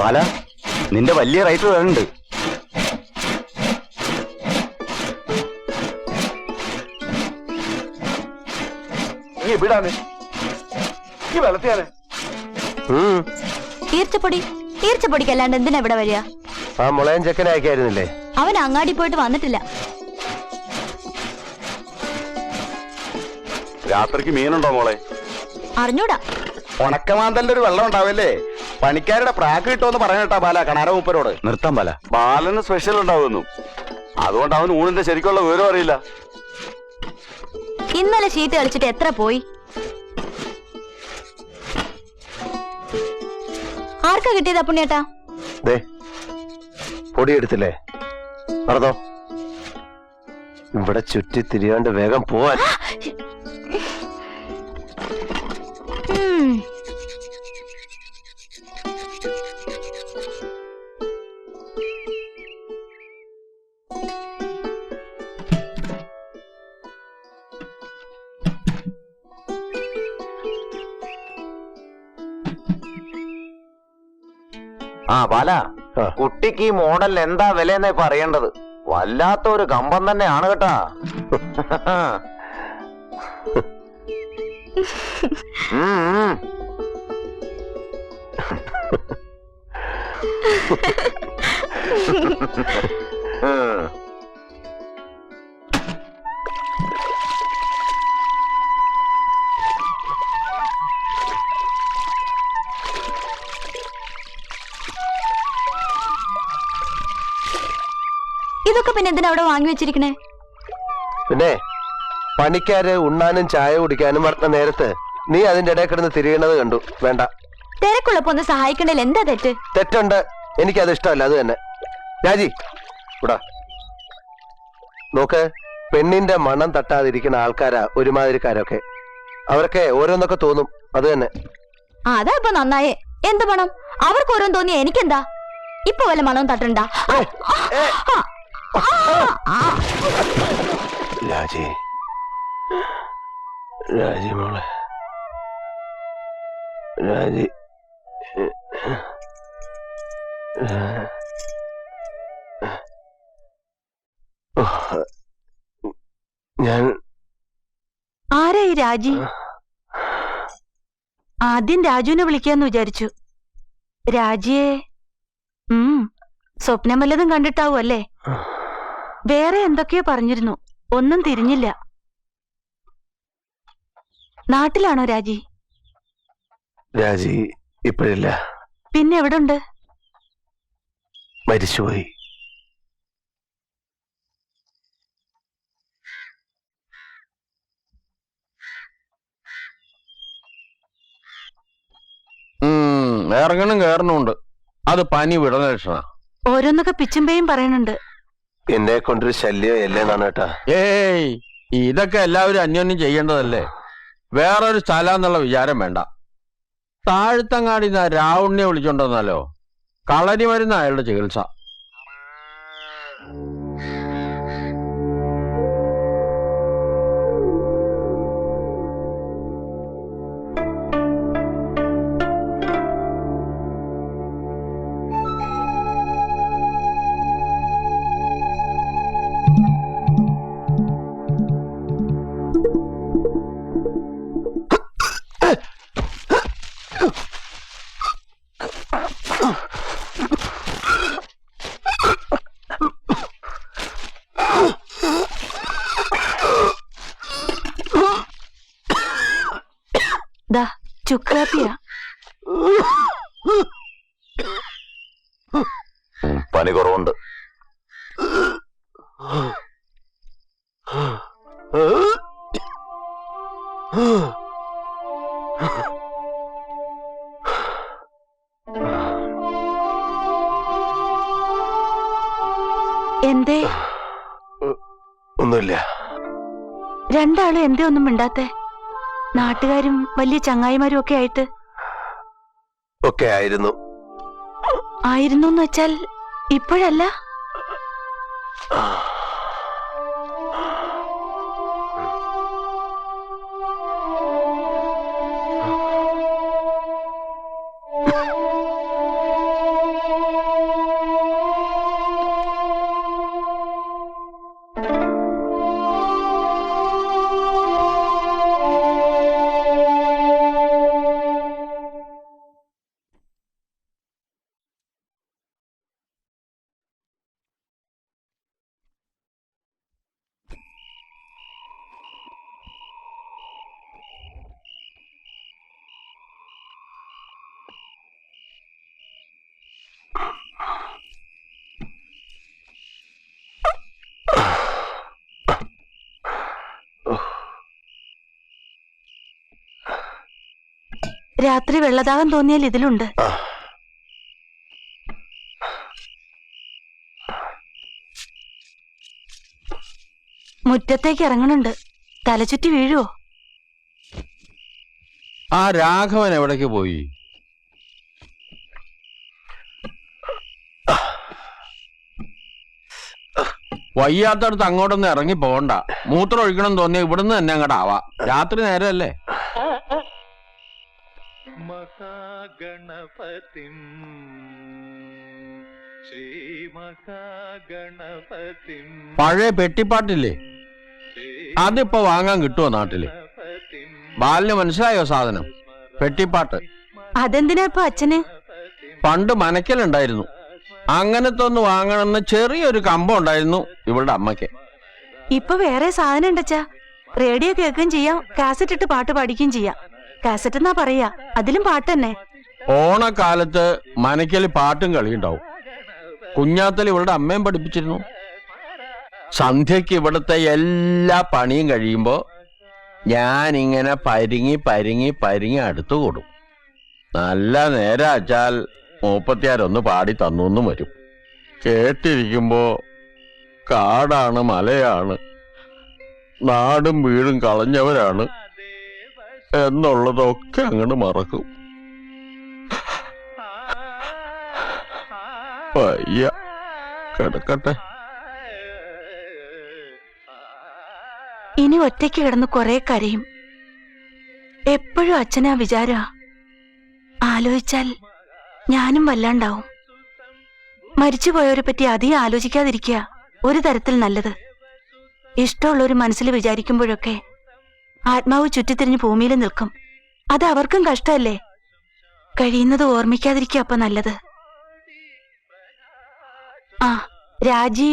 ബാല, നിന്റെ വലിയ റൈറ്റ് വേണ്ട. നീ എവിടാണ്? ഈ വെള്ളത്തിയാണ്. ഈർച്ചപ്പൊടിക്കല്ലാണ്ട് എന്തിനാ ഇവിടെ വരിക? ആ മുളയൻ ചെക്കനെ അയക്കായിരുന്നില്ലേ? അവൻ അങ്ങാടി പോയിട്ട് വന്നിട്ടില്ല. രാത്രിക്ക് മീനുണ്ടോ മോളെ? അറിഞ്ഞൂടാ. ഉണക്കമാന്തലിന്റെ ഒരു വെള്ളം ഉണ്ടാവല്ലേ? പണിക്കാരുടെ പ്രാക്ക് കിട്ടുമെന്ന് പറഞ്ഞിട്ടാ ബാല കണാര മൂപ്പരോട്. നിർത്താൻ ബാല, ബാലന് സ്പെഷ്യൽ ഉണ്ടാവുന്നു. അതുകൊണ്ട് അവൻ ഊണിന്റെ ശരിക്കുള്ള വിവരം അറിയില്ല. ഇന്നലെ ഷീറ്റ് കളിച്ചിട്ട് എത്ര പോയി? ആർക്കാ കിട്ടിയതാ പുണ്യേട്ടാ? പൊടിയെടുത്തില്ലേ? നടന്നോ, ഇവിടെ ചുറ്റി തിരിയാണ്ട് വേഗം പോവാൻ. ആ ബാല, കുട്ടിക്ക് ഈ മോഡൽ എന്താ വിലയെന്നാ ഇപ്പൊ അറിയേണ്ടത്. വല്ലാത്തൊരു കമ്പം തന്നെയാണ് കേട്ടാ. ഇതൊക്കെ പിന്നെ എന്തിനാ അവിടെ വാങ്ങി വെച്ചിരിക്കണേ? പിന്നെ പണിക്കാര് ഉണ്ണാനും ചായ കുടിക്കാനും പറഞ്ഞ നേരത്ത് നീ അതിന്റെ ഇടയിൽ കിടന്ന് തിരിയണത് കണ്ടു. വേണ്ട, തിരക്കുള്ളപ്പോ ഒന്ന് സഹായിക്കണ്ടേ? എന്താ തെറ്റ്? തെറ്റുണ്ട്, എനിക്കത് ഇഷ്ടമല്ല. അത് തന്നെ. രാജി ഇവിടാ നോക്ക്, പെണ്ണിന്റെ മണം തട്ടാതിരിക്കുന്ന ആൾക്കാരാ ഒരുമാതിരിക്കാരൊക്കെ. അവരൊക്കെ ഓരോന്നൊക്കെ തോന്നും. അത് തന്നെ. അതാ ഇപ്പൊ നന്നായേ. എന്ത് മണം? അവർക്ക് ഓരോന്ന് തോന്നിയ എനിക്കെന്താ? ഇപ്പൊ വല്ല മണവും തട്ടണ്ട. രാജി, രാജി മോളെ, രാജി, ഞാൻ ആരായി രാജി? ആദ്യം രാജുവിനെ വിളിക്കാന്ന് വിചാരിച്ചു. രാജിയെ സ്വപ്നം വല്ലതും കണ്ടിട്ടാവും അല്ലേ? വേറെ എന്തൊക്കെയോ പറഞ്ഞിരുന്നു, ഒന്നും തിരിഞ്ഞില്ല. നാട്ടിലാണോ രാജി? രാജി ഇപ്പോഴില്ല. പിന്നെ എവിടുണ്ട്? മരിച്ചുപോയി. ഇറങ്ങണം കയറണുണ്ട്. അത് പനി വിടണ ലക്ഷണ. ഓരോന്നൊക്കെ പിച്ചുമ്പേയും പറയുന്നുണ്ട്. എന്നെ കൊണ്ടൊരു ശല്യം അല്ലേന്നാണ് കേട്ടാ. ഏയ്, ഇതൊക്കെ എല്ലാവരും അന്യോന്യം ചെയ്യേണ്ടതല്ലേ. വേറൊരു സ്ഥലം എന്നുള്ള വിചാരം വേണ്ട. താഴ്ത്തങ്ങാടി രാവുണ്ണിയെ വിളിച്ചോണ്ടെന്നാലോ? കളരി മരുന്ന് അയാളുടെ ചികിത്സ. ചുക്കാപ്പിയാ. പനി കുറവുണ്ട്. എന്തേ? ഒന്നുമില്ല. രണ്ടാളും എന്തേ ഒന്നും മിണ്ടാത്തെ? നാട്ടുകാരും വലിയ ചങ്ങായിമാരും ഒക്കെ ആയിട്ട്. ഒക്കെ ആയിരുന്നു. ആയിരുന്നു എന്ന് വെച്ചാൽ ഇപ്പോഴല്ല. രാത്രി വെള്ളദാഹം തോന്നിയാൽ ഇതിലുണ്ട്. മുറ്റത്തേക്ക് ഇറങ്ങണുണ്ട്. തലചുറ്റി വീഴുവോ? ആ രാഘവൻ എവിടേക്ക് പോയി? വയ്യാത്തടത്ത് അങ്ങോട്ടൊന്നും ഇറങ്ങി പോകണ്ട. മൂത്രം ഒഴിക്കണം തോന്നിയ ഇവിടുന്ന് തന്നെ അങ്ങോട്ട് ആവാ. രാത്രി നേരമല്ലേ? മഹാഗണപതിം ശ്രീ മഹാഗണപതിം പഴയ പെട്ടിപ്പാട്ടില്ലേ, അതിപ്പോ വാങ്ങാൻ കിട്ടുമോ നാട്ടില്? ബാലിന് മനസ്സിലായോ സാധനം? പെട്ടിപ്പാട്ട്. അതെന്തിനാ ഇപ്പൊ അച്ഛന്? പണ്ട് മനക്കലുണ്ടായിരുന്നു. അങ്ങനത്തെ ഒന്ന് വാങ്ങണമെന്ന് ചെറിയൊരു കമ്പം ഉണ്ടായിരുന്നു ഇവളുടെ അമ്മയ്ക്ക്. ഇപ്പൊ വേറെ സാധനം ഉണ്ടച്ചാ. റേഡിയോ കേൾക്കുകയും ചെയ്യാം, കാസറ്റ് ഇട്ട് പാട്ട് പാടിക്കുകയും ചെയ്യാം. കാസറ്റ് എന്നാ പറയാ, അതിലും പാട്ട് തന്നെ. ഓണക്കാലത്ത് മനക്കല് പാട്ടും കളിയുണ്ടാവും. കുഞ്ഞാത്തൽ ഇവളുടെ അമ്മയും പഠിപ്പിച്ചിരുന്നു. സന്ധ്യക്ക് ഇവിടുത്തെ എല്ലാ പണിയും കഴിയുമ്പോ ഞാനിങ്ങനെ പരിങ്ങി പരിങ്ങി പരിങ്ങി അടുത്തു കൂടും. നല്ല നേരാച്ചാൽ 36 പാടി തന്നു വരും. കേട്ടിരിക്കുമ്പോ കാടാണ്, മലയാണ്, നാടും വീടും കളഞ്ഞവരാണ് എന്നുള്ളതൊക്കെ അങ്ങോട്ട് മറക്കും. വയ്യ, കിടക്കട്ടെ. ഇനി ഒറ്റയ്ക്ക് കിടന്ന് കുറെ കരയും. എപ്പോഴും അച്ഛനാ വിചാര. ആലോചിച്ചാൽ ഞാനും വല്ലാണ്ടാവും. മരിച്ചുപോയവരെ പറ്റി അധികം ആലോചിക്കാതിരിക്കുക ഒരു തരത്തിൽ നല്ലത്. ഇഷ്ടമുള്ളൊരു മനസ്സിൽ വിചാരിക്കുമ്പോഴൊക്കെ ആത്മാവ് ചുറ്റിത്തിരിഞ്ഞ് ഭൂമിയിൽ നിൽക്കും. അത് അവർക്കും കഷ്ടമല്ലേ? കഴിയുന്നത് ഓർമ്മിക്കാതിരിക്കുക അപ്പൊ നല്ലത്. ആ രാജി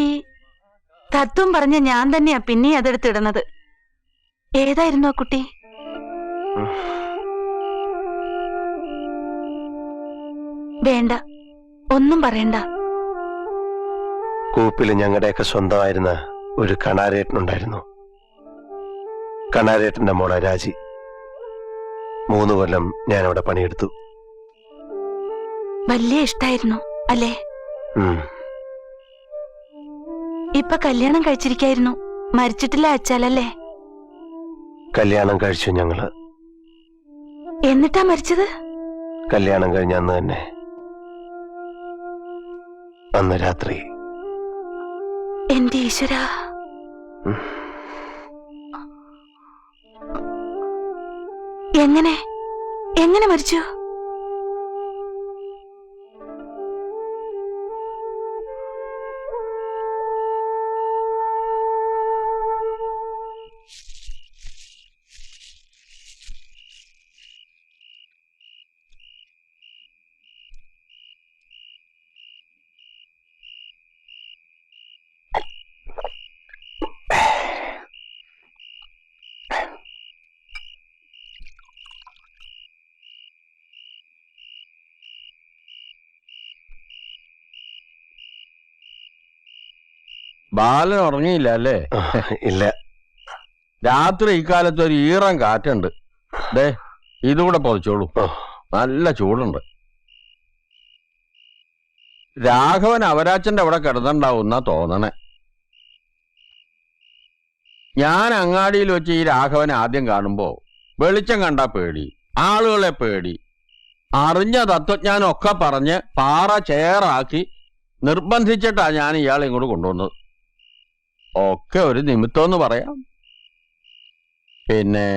തത്വം പറഞ്ഞ ഞാൻ തന്നെയാ പിന്നെ അതെടുത്തിടുന്നത്. ഏതായിരുന്നു ആ കുട്ടി? വേണ്ട, ഒന്നും പറയണ്ട. കൂപ്പിൽ ഞങ്ങളുടെയൊക്കെ സ്വന്തമായിരുന്ന ഒരു കണാരേട്ടനുണ്ടായിരുന്നു. കണാരേട്ടന്റെ മോളെ രാജി. 3 കൊല്ലം ഞാനവിടെ പണിയെടുത്തു. വലിയ ഇഷ്ടായിരുന്നു അല്ലേ? ഉം. ഇപ്പൊ കല്യാണം കഴിച്ചിരിക്കായിരുന്നു. മരിച്ചിട്ടില്ല അച്ചാലല്ലേ? കല്യാണം കഴിച്ചു ഞങ്ങള്. എന്നിട്ടാ മരിച്ചത്? കല്യാണം കഴിഞ്ഞ അന്ന് തന്നെ, അന്ന് രാത്രി. എന്റെ ഈശ്വരാ. എങ്ങനെ മരിച്ചു? ബാലൻ ഉറങ്ങിയില്ല അല്ലേ? ഇല്ല. രാത്രി ഇക്കാലത്ത് ഒരു ഈറൻ കാറ്റുണ്ട്. ദേ ഇതുകൂടെ പൊതിച്ചോളൂ, നല്ല ചൂടുണ്ട്. രാഘവൻ അവരാച്ചന്റെ അവിടെ കിടന്നുണ്ടാവുന്ന തോന്നണേ. ഞാൻ അങ്ങാടിയിൽ വെച്ച് ഈ രാഘവനെ ആദ്യം കാണുമ്പോ വെളിച്ചം കണ്ടാ പേടി, ആളുകളെ പേടി, അറിഞ്ഞ തത്വജ്ഞാനമൊക്കെ പറഞ്ഞ് പാറ ചേറാക്കി നിർബന്ധിച്ചിട്ടാ ഞാൻ ഇയാളെ ഇങ്ങോട്ട് കൊണ്ടുവന്നത്. ഒക്കെ ഒരു നിമിത്തമെന്ന് പറയാം. പിന്നെ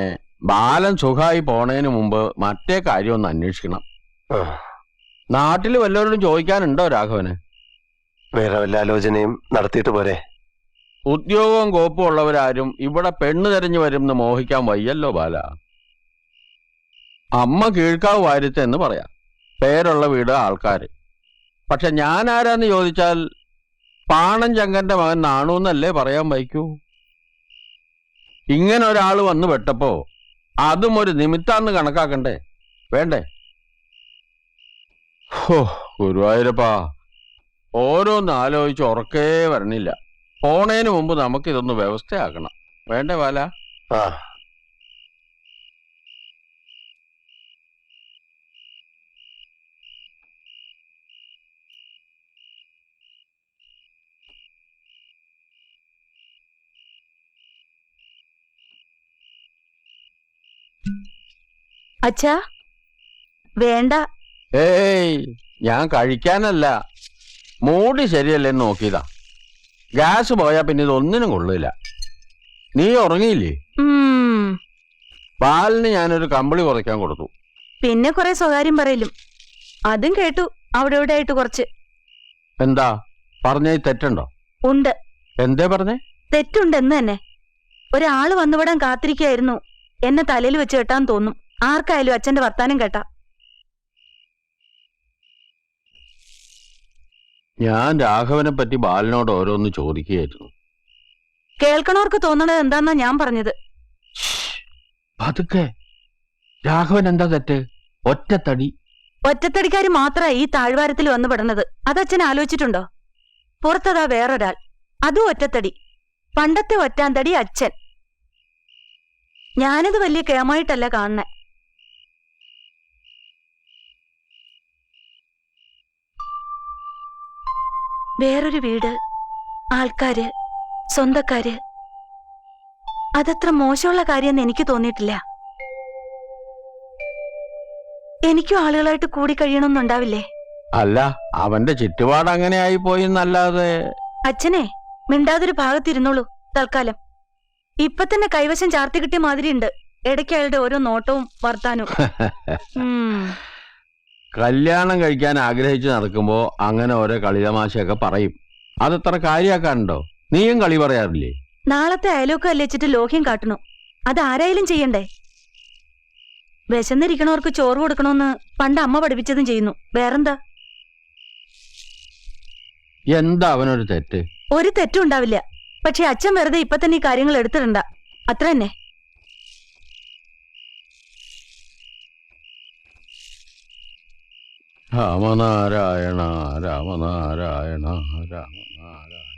ബാലൻ സുഖമായി പോണതിന് മുമ്പ് മറ്റേ കാര്യം ഒന്ന് അന്വേഷിക്കണം. നാട്ടിൽ വല്ലവരോടും ചോദിക്കാനുണ്ടോ രാഘവന്? വേറെ വല്ല ആലോചനയും നടത്തിയിട്ട് പോരെ? ഉദ്യോഗവും കോപ്പും ഉള്ളവരാരും ഇവിടെ പെണ്ണ് തെരഞ്ഞു വരുമെന്ന് മോഹിക്കാൻ വയ്യല്ലോ ബാല. അമ്മ കീഴ്ക്കാവ് വാര്യത്ത് എന്ന് പറയാം, പേരുള്ള വീട്, ആൾക്കാര്. പക്ഷെ ഞാൻ ആരാന്ന് ചോദിച്ചാൽ പാണൻ ചങ്കന്റെ മകൻ നാണു എന്നല്ലേ പറയാൻ വയ്ക്കൂ. ഇങ്ങനെ ഒരാൾ വന്ന് പെട്ടപ്പോ അതും ഒരു നിമിത്താന്ന് കണക്കാക്കണ്ടേ? വേണ്ടേ? ഹോ ഗുരുവായൂരപ്പാ, ഓരോന്ന് ആലോചിച്ച് ഉറക്കേ വരണില്ല. പോണേന് മുമ്പ് നമുക്കിതൊന്ന് വ്യവസ്ഥയാക്കണം. വേണ്ടേ ബാല? ആ അച്ഛാ വേണ്ട. ഏയ്, ഞാൻ കഴിക്കാനല്ല, മൂടി ശരിയല്ലേന്ന് നോക്കിയതാ. ഗ്യാസ് പോയാ പിന്നെ ഇതൊന്നിനും കൊള്ളില്ല. നീ ഉറങ്ങിയില്ലേ? പാലിന് ഞാനൊരു കമ്പിളി കുറയ്ക്കാൻ കൊടുത്തു. പിന്നെ കുറെ സ്വകാര്യം പറയലും അതും കേട്ടു. അവിടെ ഇവിടെ ആയിട്ട് കുറച്ച്. എന്താ പറഞ്ഞ തെറ്റുണ്ടോ? ഉണ്ട്. എന്തേ പറഞ്ഞേ? തെറ്റുണ്ടെന്ന് തന്നെ. ഒരാള് വന്നുവിടാൻ കാത്തിരിക്കായിരുന്നു. എന്നെ തലയിൽ വെച്ച് കെട്ടാൻ തോന്നും. ആർക്കായാലും അച്ഛന്റെ വർത്താനം കേട്ടാ. ഞാൻ രാഘവനെ പറ്റി ബാലനോട് ഓരോന്ന് ചോദിക്കുകയായിരുന്നു. കേൾക്കണവർക്ക് തോന്നണത് എന്താന്നാ ഞാൻ പറഞ്ഞത്. പതുക്കെ. രാഘവൻ എന്താ തെറ്റ്? ഒറ്റത്തടി. ഒറ്റത്തടിക്കാര് മാത്രാ ഈ താഴ്വാരത്തിൽ വന്നു പെടുന്നത്. അതച്ഛൻ ആലോചിച്ചിട്ടുണ്ടോ? പുറത്തതാ വേറൊരാൾ, അതും ഒറ്റത്തടി. പണ്ടത്തെ ഒറ്റാന്തടി അച്ഛൻ. ഞാനത് വലിയ കേമായിട്ടല്ല കാണുന്നെ. വേറൊരു വീട്, ആൾക്കാര്, സ്വന്തക്കാര്, അതത്ര മോശമുള്ള കാര്യമെന്ന് എനിക്ക് തോന്നിയിട്ടില്ല. എനിക്കും ആളുകളായിട്ട് കൂടി കഴിയണമെന്നുണ്ടാവില്ലേ? അല്ല, അവന്റെ ചുറ്റുപാട് അങ്ങനെ ആയി പോയി എന്നല്ലാതെ. അച്ഛനെ മിണ്ടാതൊരു ഭാഗത്തിരുന്നോളൂ തൽക്കാലം. ഇപ്പൊ തന്നെ കൈവശം ചാർത്തി കിട്ടിയ മാതിരിയുണ്ട് ഇടയ്ക്ക് അയാളുടെ ഓരോ നോട്ടവും വർത്താനവും. കല്യാണം കഴിക്കാൻ ആഗ്രഹിച്ച് നടക്കുമ്പോ അങ്ങനെ ഓരോ കളിതമാശയൊക്കെ പറയും. അതത്ര കാര്യാക്കാനുണ്ടോ? നീയും കളി പറയാറില്ലേ? നാളത്തെ അയലൊക്കെ അല്ലിച്ചിട്ട് ലോഹ്യം കാട്ടണു. അതാരായാലും ചെയ്യണ്ടേ? വിശന്നിരിക്കണവർക്ക് ചോറ് കൊടുക്കണമെന്ന് പണ്ട് അമ്മ പഠിപ്പിച്ചതും ചെയ്യുന്നു. വേറെന്താ? എന്താ അവനൊരു തെറ്റ്? ഒരു തെറ്റും ഉണ്ടാവില്ല. പക്ഷെ അച്ഛൻ വെറുതെ ഇപ്പൊ തന്നെ ഈ കാര്യങ്ങൾ എടുത്തിടണ്ട. അത്ര തന്നെ. രാമനാരായണ രാമനാരായണ രാമനാരായണ.